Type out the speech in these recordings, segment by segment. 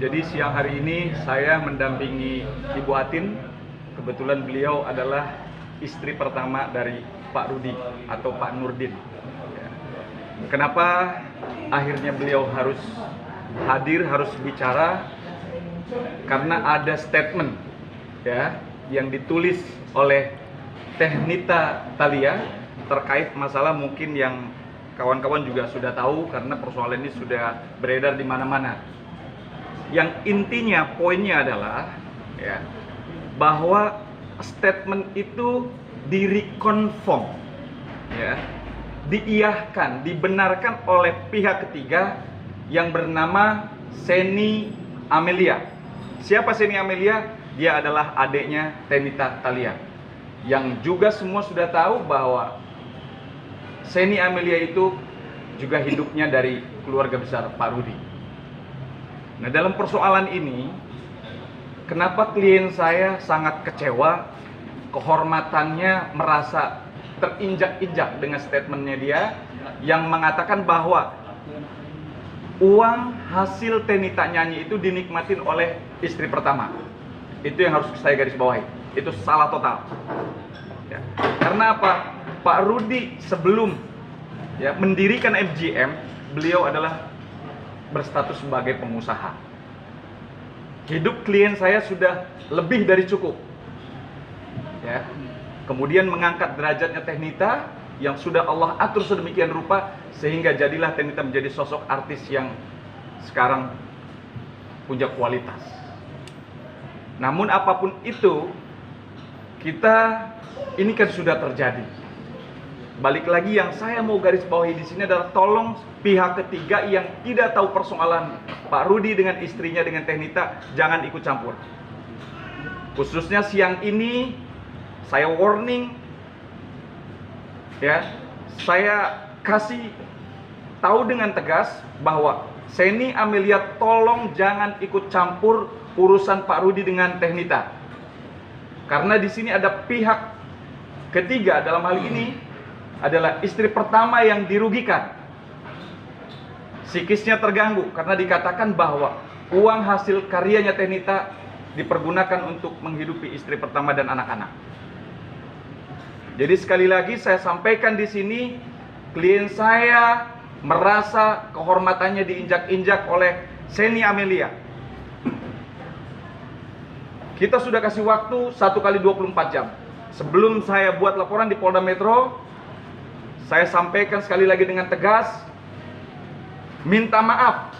Jadi siang hari ini saya mendampingi Ibu Atin. Kebetulan beliau adalah istri pertama dari Pak Rudi atau Pak Nurdin. Kenapa akhirnya beliau harus hadir, harus bicara? Karena ada statement ya yang ditulis oleh Teh Nita Thalia terkait masalah mungkin yang kawan-kawan juga sudah tahu karena persoalan ini sudah beredar di mana-mana. Yang intinya poinnya adalah ya bahwa statement itu direconfirm ya, diiyahkan, dibenarkan oleh pihak ketiga yang bernama Seni Amelia. Siapa Seni Amelia? Dia adalah adiknya Teh Nita Thalia. Yang juga semua sudah tahu bahwa Seni Amelia itu juga hidupnya dari keluarga besar Pak Rudi. Nah, dalam persoalan ini, kenapa klien saya sangat kecewa, kehormatannya merasa terinjak-injak dengan statementnya dia yang mengatakan bahwa uang hasil Teh Nita nyanyi itu dinikmatin oleh istri pertama. Itu yang harus saya garis bawahi. Itu salah total. Ya. Karena apa? Pak Rudi sebelum ya mendirikan FGM, beliau adalah berstatus sebagai pengusaha. Hidup klien saya sudah lebih dari cukup. Ya. Kemudian mengangkat derajatnya Teh Nita yang sudah Allah atur sedemikian rupa sehingga jadilah Teh Nita menjadi sosok artis yang sekarang punya kualitas. Namun apapun itu, kita ini kan sudah terjadi. Balik lagi yang saya mau garis bawahi di sini adalah tolong pihak ketiga yang tidak tahu persoalan Pak Rudi dengan istrinya dengan Teh Nita jangan ikut campur. Khususnya siang ini saya warning ya, saya kasih tahu dengan tegas bahwa Seni Amelia tolong jangan ikut campur urusan Pak Rudi dengan Teh Nita. Karena di sini ada pihak ketiga, dalam hal ini adalah istri pertama yang dirugikan. Psikisnya terganggu karena dikatakan bahwa uang hasil karyanya Teh Nita dipergunakan untuk menghidupi istri pertama dan anak-anak. Jadi sekali lagi saya sampaikan di sini, klien saya merasa kehormatannya diinjak-injak oleh Seni Amelia. Kita sudah kasih waktu 1 kali 24 jam. Sebelum saya buat laporan di Polda Metro, saya sampaikan sekali lagi dengan tegas, minta maaf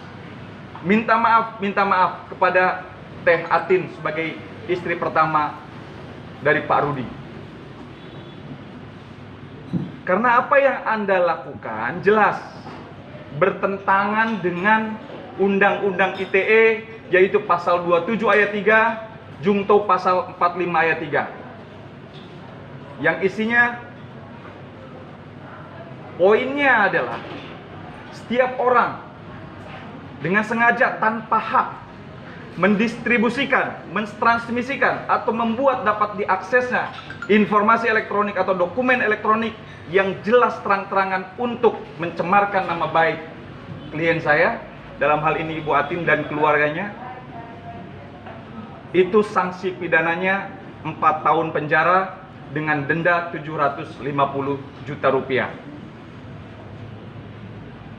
kepada Teh Atin sebagai istri pertama dari Pak Rudi. Karena apa yang Anda lakukan jelas bertentangan dengan Undang-Undang ITE, yaitu pasal 27 ayat 3, Jungto pasal 45 ayat 3. Yang isinya poinnya adalah setiap orang dengan sengaja tanpa hak mendistribusikan, mentransmisikan atau membuat dapat diaksesnya informasi elektronik atau dokumen elektronik yang jelas terang-terangan untuk mencemarkan nama baik klien saya, dalam hal ini Ibu Atin dan keluarganya, itu sanksi pidananya 4 tahun penjara dengan denda 750 juta rupiah.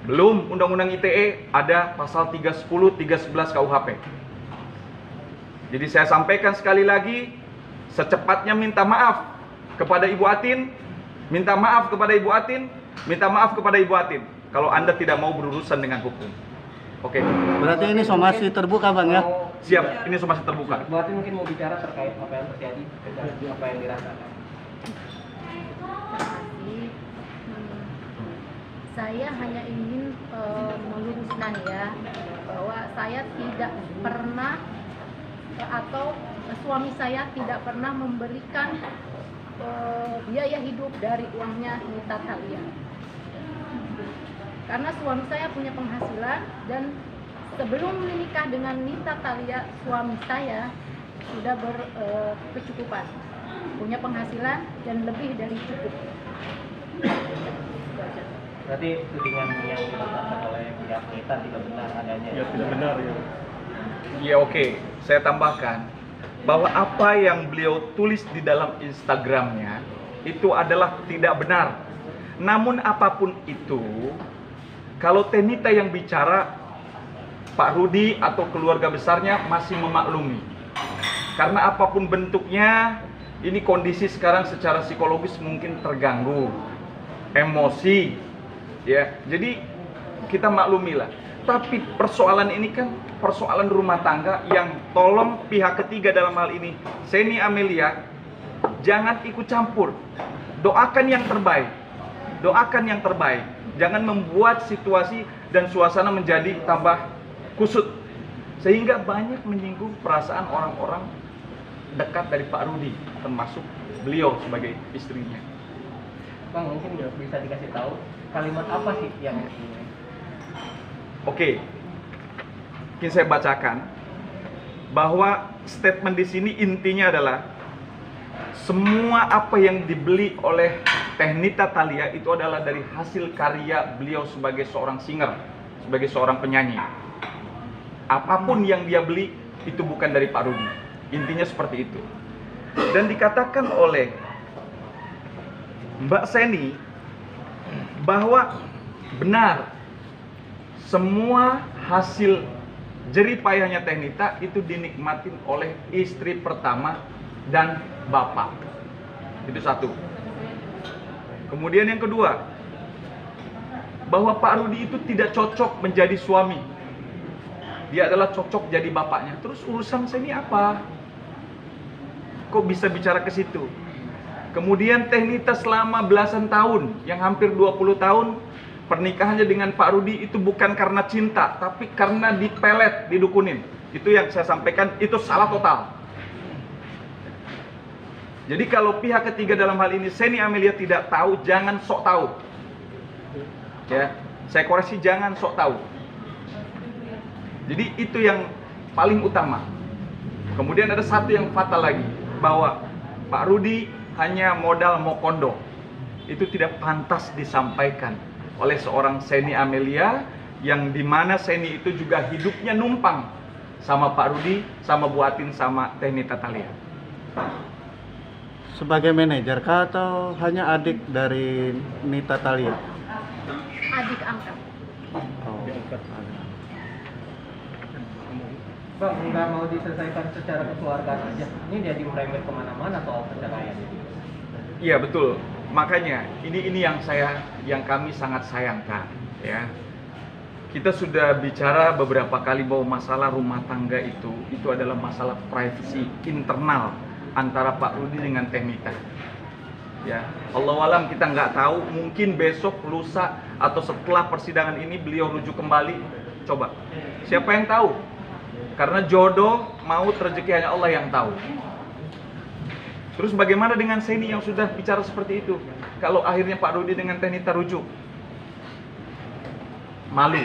Belum Undang-Undang ITE ada pasal 310, 311 KUHP. Jadi saya sampaikan sekali lagi, secepatnya minta maaf kepada Ibu Atin, minta maaf kepada Ibu Atin, minta maaf kepada Ibu Atin kalau Anda tidak mau berurusan dengan hukum. Oke. Berarti ini somasi terbuka, Bang, ya? Siap, ini somasi terbuka. Ibu Atin mungkin mau bicara terkait apa yang terjadi dan apa yang dirasakan. Saya hanya ingin meluruskan ya bahwa saya tidak pernah atau suami saya tidak pernah memberikan biaya hidup dari uangnya Nita Thalia. Karena suami saya punya penghasilan dan sebelum menikah dengan Nita Thalia, suami saya sudah berkecukupan, punya penghasilan dan lebih dari cukup. Berarti tudingan yang dilontarkan oleh pihak Nita tidak benar adanya. Ya, tidak benar ya. Ya oke, saya tambahkan bahwa apa yang beliau tulis di dalam Instagramnya itu adalah tidak benar. Namun apapun itu, kalau Tenita yang bicara, Pak Rudi atau keluarga besarnya masih memaklumi. Karena apapun bentuknya, ini kondisi sekarang secara psikologis mungkin terganggu, emosi, ya. Jadi kita maklumilah. Tapi persoalan ini kan persoalan rumah tangga yang tolong pihak ketiga dalam hal ini, Seni Amelia, jangan ikut campur. Doakan yang terbaik. Doakan yang terbaik. Jangan membuat situasi dan suasana menjadi tambah kusut. Sehingga banyak menyinggung perasaan orang-orang dekat dari Pak Rudi, termasuk beliau sebagai istrinya. Bang, mungkin bisa dikasih tahu kalimat apa sih yang Oke, mungkin saya bacakan bahwa statement di sini intinya adalah semua apa yang dibeli oleh Tenita Thalia itu adalah dari hasil karya beliau sebagai seorang singer, sebagai seorang penyanyi. Apapun yang dia beli itu bukan dari Pak Rudi. Intinya seperti itu. Dan dikatakan oleh Mbak Seni bahwa benar semua hasil jerih payahnya Tenita itu dinikmatin oleh istri pertama dan bapak. Itu satu. Kemudian yang kedua, bahwa Pak Rudi itu tidak cocok menjadi suami. Dia adalah cocok jadi bapaknya. Terus urusan Seni apa? Kok bisa bicara ke situ? Kemudian Tenita selama belasan tahun, yang hampir 20 tahun, pernikahannya dengan Pak Rudi itu bukan karena cinta, tapi karena dipelet, didukunin. Itu yang saya sampaikan, itu salah total. Jadi kalau pihak ketiga dalam hal ini Seni Amelia tidak tahu, jangan sok tahu. Ya, saya koreksi, jangan sok tahu. Jadi itu yang paling utama. Kemudian ada satu yang fatal lagi, bahwa Pak Rudi hanya modal mokondo. Itu tidak pantas disampaikan oleh seorang Seni Amelia, yang dimana Seni itu juga hidupnya numpang sama Pak Rudi, sama Bu Atin, sama Tenita Thalia. Sebagai manajer kah atau hanya adik dari Nita Thalia? Adik angkat. Oh, Bang, nggak mau diselesaikan secara kekeluargaan aja. Ini jadi merembet kemana-mana soal perceraian ini. Iya betul. Makanya ini yang kami sangat sayangkan, ya. Kita sudah bicara beberapa kali bahwa masalah rumah tangga itu adalah masalah privasi internal antara Pak Rudi dengan Tenita. Ya, Allahualam kita nggak tahu, mungkin besok, lusa, atau setelah persidangan ini beliau rujuk kembali. Coba, siapa yang tahu? Karena jodoh, maut, rezeki hanya Allah yang tahu. Terus bagaimana dengan Seni yang sudah bicara seperti itu? Kalau akhirnya Pak Rudi dengan Tenita rujuk, malu.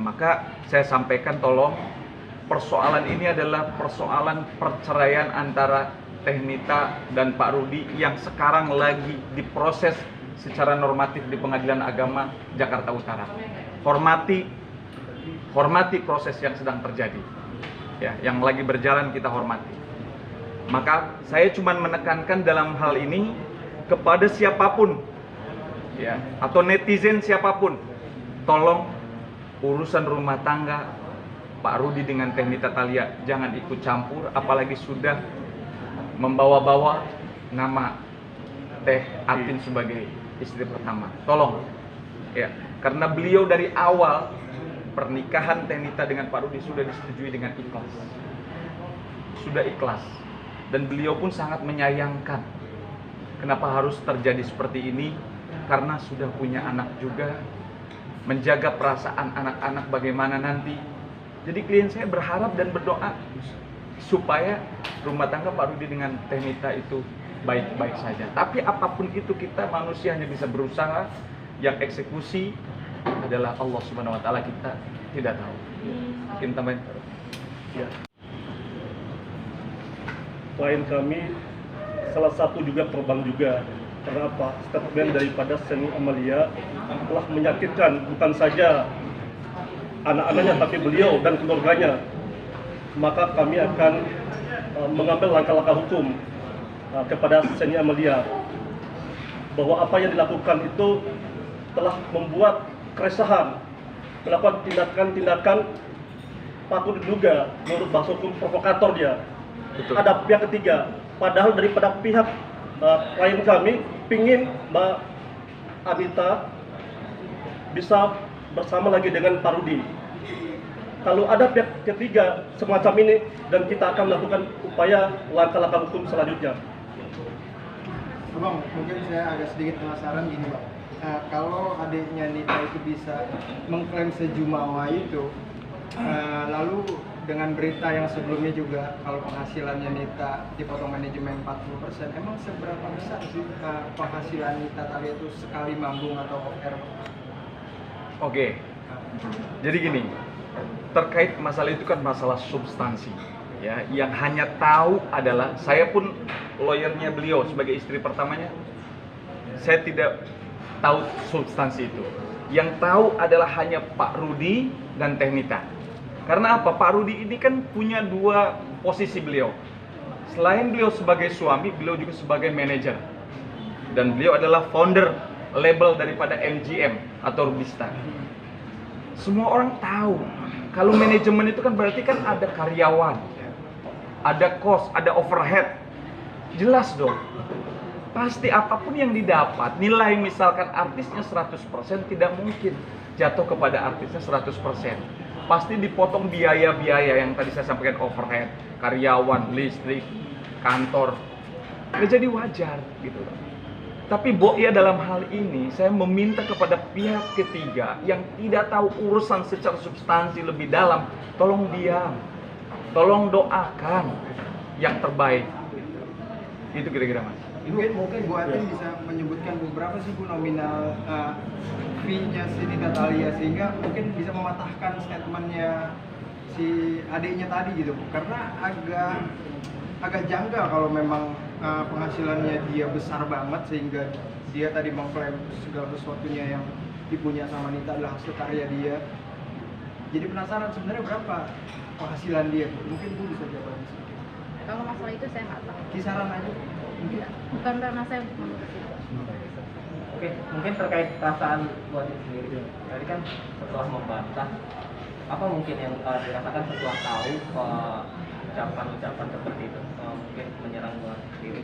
Maka saya sampaikan, tolong, persoalan ini adalah persoalan perceraian antara Tenita dan Pak Rudi yang sekarang lagi diproses secara normatif di Pengadilan Agama Jakarta Utara. Hormati proses yang sedang terjadi. Ya, yang lagi berjalan kita hormati. Maka saya cuma menekankan dalam hal ini kepada siapapun, ya, atau netizen siapapun, tolong urusan rumah tangga Pak Rudi dengan Tenita Thalia jangan ikut campur, apalagi sudah membawa-bawa nama Teh Atin sebagai istri pertama. Tolong, ya, karena beliau dari awal pernikahan Tenita dengan Pak Rudi sudah disetujui dengan ikhlas, sudah ikhlas, dan beliau pun sangat menyayangkan kenapa harus terjadi seperti ini, karena sudah punya anak juga, menjaga perasaan anak-anak bagaimana nanti. Jadi klien saya berharap dan berdoa supaya rumah tangga Pak Rudi dengan Tenita itu baik-baik saja. Tapi apapun itu, kita manusia hanya bisa berusaha, yang eksekusi adalah Allah Subhanahu wa taala, kita tidak tahu. Mungkin tambahin. Ya. Klien kami salah satu juga korban juga. Karena apa? Statement daripada Seni Amelia telah menyakitkan bukan saja anak-anaknya, tapi beliau dan keluarganya, maka kami akan mengambil langkah-langkah hukum kepada Seni Amelia, bahwa apa yang dilakukan itu telah membuat keresahan, melakukan tindakan-tindakan patut diduga menurut bahasa hukum provokator dia. Betul. Ada pihak ketiga, padahal daripada pihak klien kami pingin Mbak Anita bisa bersama lagi dengan Pak Rudi. Kalau ada pihak ketiga semacam ini, dan kita akan melakukan upaya langkah-langkah hukum selanjutnya. Bang, mungkin saya agak sedikit penasaran gini Bang. Kalau adiknya Nita itu bisa mengklaim sejumawa itu, lalu dengan berita yang sebelumnya juga kalau penghasilannya Nita dipotong manajemen 40%, emang seberapa besar sih penghasilan Nita Thalia itu sekali manggung atau off-air? Oke, jadi gini, terkait masalah itu kan masalah substansi, ya. Yang hanya tahu adalah, saya pun lawyernya beliau sebagai istri pertamanya, saya tidak tahu substansi itu. Yang tahu adalah hanya Pak Rudi dan Teh Nita. Karena apa? Pak Rudi ini kan punya dua posisi beliau. Selain beliau sebagai suami, beliau juga sebagai manajer. Dan beliau adalah founder label daripada MGM atau Rubista. Semua orang tahu kalau manajemen itu kan berarti kan ada karyawan, ada cost, ada overhead. Jelas dong. Pasti apapun yang didapat, nilai misalkan artisnya 100%, tidak mungkin jatuh kepada artisnya 100%. Pasti dipotong biaya-biaya yang tadi saya sampaikan, overhead, karyawan, listrik, kantor. Jadi wajar gitu loh. Tapi Boya dalam hal ini saya meminta kepada pihak ketiga yang tidak tahu urusan secara substansi lebih dalam, tolong diam, tolong doakan yang terbaik. Itu kira-kira Mas. Mungkin Bu Atin bisa menyebutkan beberapa sih Bu nominal fee-nya si Nita Thalia, sehingga mungkin bisa mematahkan statementnya si adiknya tadi gitu, karena agak janggal kalau memang penghasilannya dia besar banget sehingga dia tadi mengklaim segala sesuatunya yang dipunya sama Nita adalah hasil karya dia. Jadi penasaran sebenarnya berapa penghasilan dia, mungkin Bu bisa jawab. Kalau masalah itu saya nggak tahu. Kisaran aja. Tidak, bukan karena saya mengurus itu. Oke, mungkin terkait perasaan buat sendiri. Tadi kan setelah membantah, apa mungkin yang dirasakan setelah tahu ucapan-ucapan seperti itu, mungkin menyerang buat diri?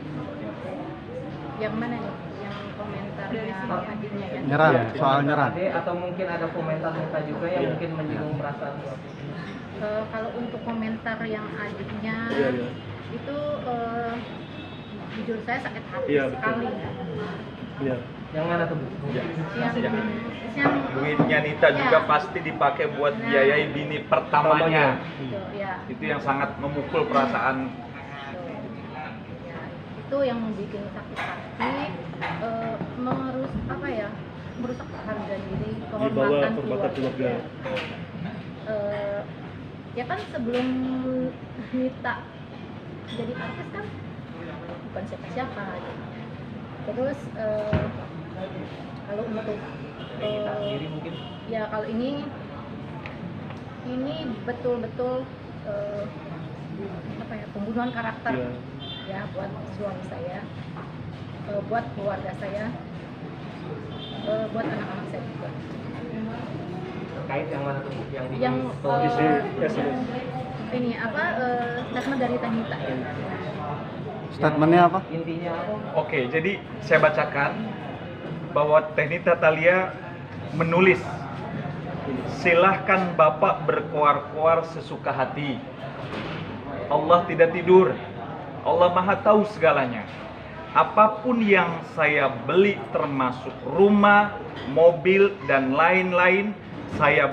Yang mana nih? Yang komentarnya adiknya ya? Nyerang, soal nyerang. Atau mungkin ada komentar Nita juga yang mungkin menyinggung perasaan buat diri? Kalau untuk komentar yang adiknya itu jujur saya sakit hati sekali. Iya. Yang mana tuh Bu? Yang Duitnya Nita juga pasti dipakai buat biayai bini pertamanya. itu, ya. Itu yang sangat memukul perasaan. Ya, itu yang bikin sakit hati, merusak harga diri, kehormatan keluarga. Ya kan sebelum Nita jadi artis kan bukan siapa-siapa gitu. Terus kalau untuk ya kalau ini betul-betul pembunuhan karakter ya buat suami saya, buat keluarga saya, buat anak-anak saya juga. Terkait yang mana tuh? Yang ini statement dari Teh Nita ya. Statementnya apa? Intinya apa? Oke, jadi saya bacakan bahwa Teh Nita Thalia menulis, silahkan Bapak berkoar-koar sesuka hati. Allah tidak tidur. Allah Maha tahu segalanya. Apapun yang saya beli termasuk rumah, mobil, dan lain-lain, saya